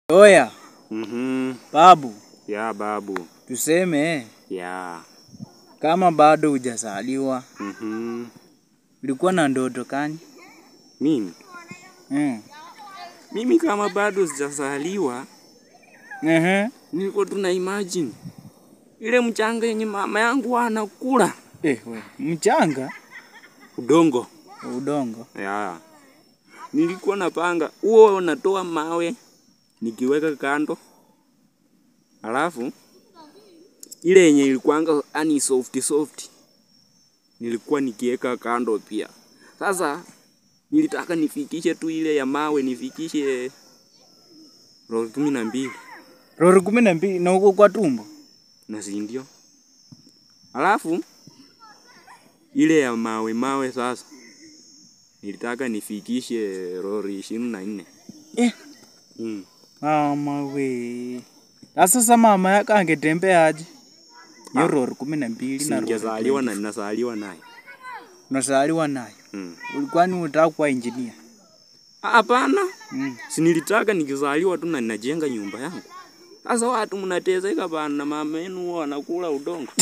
Oya. Babu. Ya babu. Tuseme. Ya. Kama bado hujazaliwa. Ulikuwa na ndoto gani? Mimi? Mimi kama bado sijazaliwa. Nilikuwa tuna imagine ile mchanga yenye mama yangu anakula. We, mchanga? Udongo. Udongo. Ya. Nilikuwa napanga huo natoa mawe nikiweka kando. Alafu ile yenye ilikuanga ani soft nilikuwa nikiweka kando pia. Sasa nilitaka nifikishe tu ile ya mawe nifikishe lori 12. Lori 12 na uko kwa tumbo? Na si ndio. Alafu ile ya mawe sasa nilitaka nifikishe lori 24. Mama we. Sasa mama yako angetembea aje? Hiyo lori 12 na ningezaliwa na ninazaliwa nayo. Unazaliwa nayo? Ulikuwa ni unataka kuwa engineer? Hapana. Si nilitaka nikizaliwa tu na ninajenga nyumba yangu. Sasa watu mnateseka bana na mama yenu wanakula udongo.